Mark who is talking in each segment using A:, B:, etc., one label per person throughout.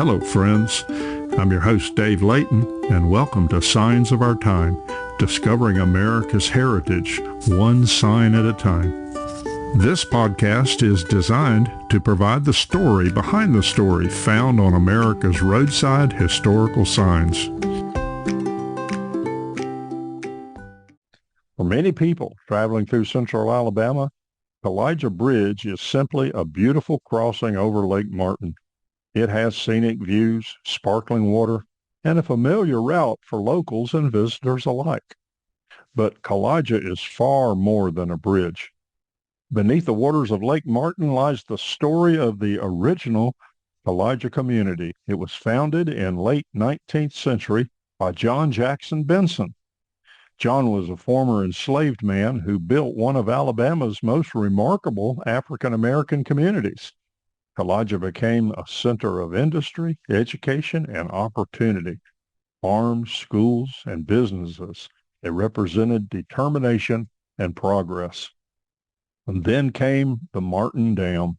A: Hello, friends. I'm your host, Dave Layton, and welcome to Signs of Our Time, discovering America's heritage, one sign at a time. This podcast is designed to provide the story behind the story found on America's roadside historical signs. For many people traveling through central Alabama, Kowaliga Bridge is simply a beautiful crossing over Lake Martin. It has scenic views, sparkling water, and a familiar route for locals and visitors alike. But Kowaliga is far more than a bridge. Beneath the waters of Lake Martin lies the story of the original Kowaliga community. It was founded in late 19th century by John Jackson Benson. John was a former enslaved man who built one of Alabama's most remarkable African-American communities. Kowaliga became a center of industry, education, and opportunity. Farms, schools, and businesses, they represented determination and progress. And then came the Martin Dam.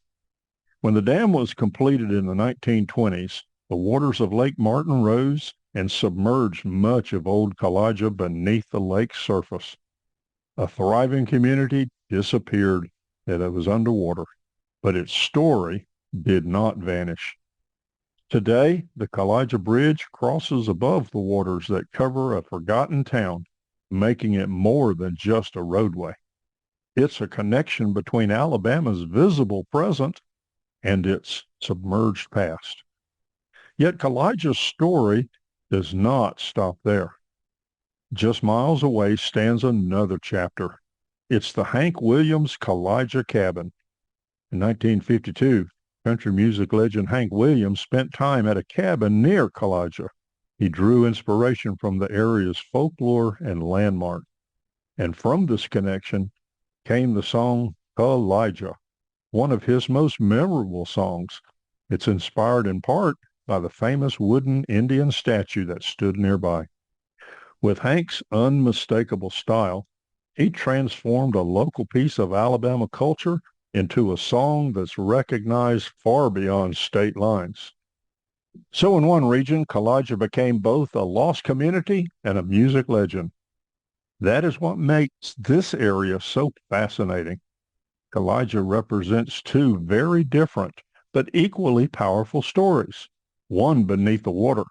A: When the dam was completed in the 1920s, the waters of Lake Martin rose and submerged much of old Kowaliga beneath the lake's surface. A thriving community disappeared as it was underwater, but its story did not vanish. Today, the Kowaliga Bridge crosses above the waters that cover a forgotten town, making it more than just a roadway. It's a connection between Alabama's visible present and its submerged past. Yet Kowaliga's story does not stop there. Just miles away stands another chapter. It's the Hank Williams Kowaliga Cabin. In 1952, country music legend Hank Williams spent time at a cabin near Kowaliga. He drew inspiration from the area's folklore and landmark. And from this connection came the song Kowaliga, one of his most memorable songs. It's inspired in part by the famous wooden Indian statue that stood nearby. With Hank's unmistakable style, he transformed a local piece of Alabama culture into a song that's recognized far beyond state lines. So in one region, Kowaliga became both a lost community and a music legend. That is what makes this area so fascinating. Kowaliga represents two very different but equally powerful stories, one beneath the water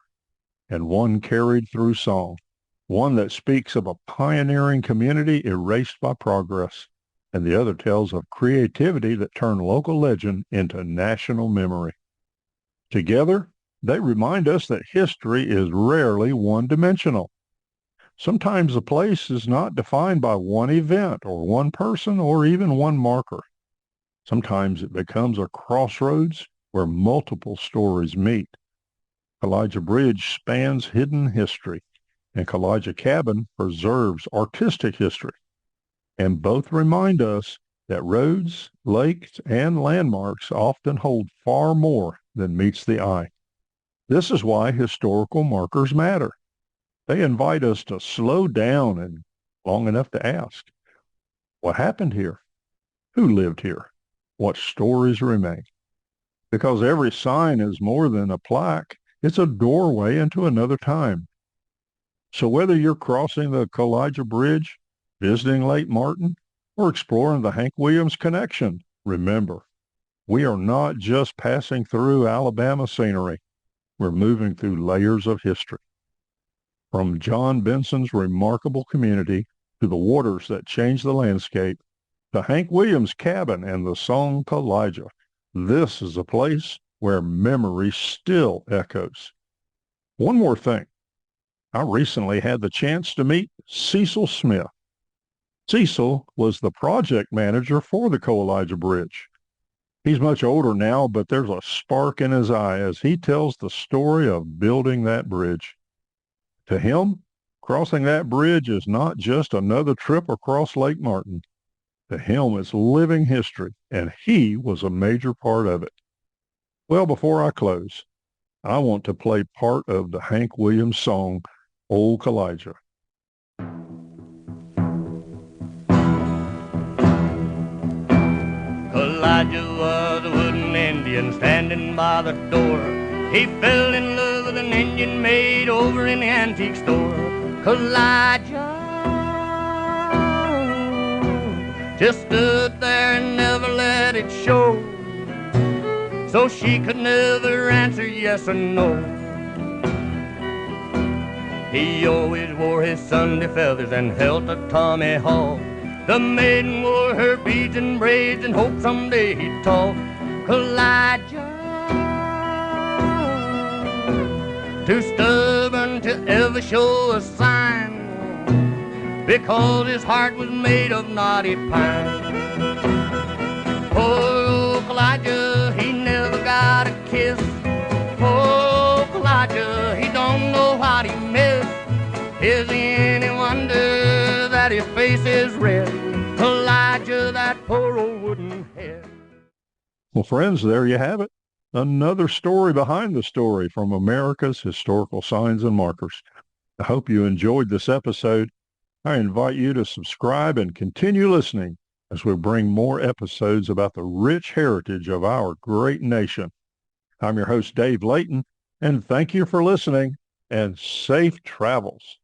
A: and one carried through song, one that speaks of a pioneering community erased by progress, and the other tells of creativity that turned local legend into national memory. Together, they remind us that history is rarely one-dimensional. Sometimes a place is not defined by one event or one person or even one marker. Sometimes it becomes a crossroads where multiple stories meet. Kowaliga Bridge spans hidden history, and Kowaliga Cabin preserves artistic history. And both remind us that roads, lakes, and landmarks often hold far more than meets the eye. This is why historical markers matter. They invite us to slow down and long enough to ask, what happened here? Who lived here? What stories remain? Because every sign is more than a plaque. It's a doorway into another time. So whether you're crossing the Kowaliga Bridge, visiting Lake Martin, or exploring the Hank Williams connection, remember, we are not just passing through Alabama scenery. We're moving through layers of history. From John Benson's remarkable community to the waters that changed the landscape, to Hank Williams' cabin and the song Kowaliga, this is a place where memory still echoes. One more thing. I recently had the chance to meet Cecil Smith. Cecil was the project manager for the Kowaliga Bridge. He's much older now, but there's a spark in his eye as he tells the story of building that bridge. To him, crossing that bridge is not just another trip across Lake Martin. To him, it's living history, and he was a major part of it. Well, before I close, I want to play part of the Hank Williams song, Old Kowaliga.
B: Kowaliga was a wooden Indian standing by the door. He fell in love with an Indian maid over in the antique store. Elijah just stood there and never let it show, so she could never answer yes or no. He always wore his Sunday feathers and held a tomahawk. The maiden wore her beads and braids and hoped someday he'd talk. Elijah, too stubborn to ever show a sign, because his heart was made of knotty pine. Oh, Elijah, he never got a kiss. Oh, Elijah, he don't know what he missed. Is it any wonder that his face is red? Elijah, that poor old wooden head.
A: Well, friends, there you have it. Another story behind the story from America's historical signs and markers. I hope you enjoyed this episode. I invite you to subscribe and continue listening as we bring more episodes about the rich heritage of our great nation. I'm your host, Dave Layton, and thank you for listening and safe travels.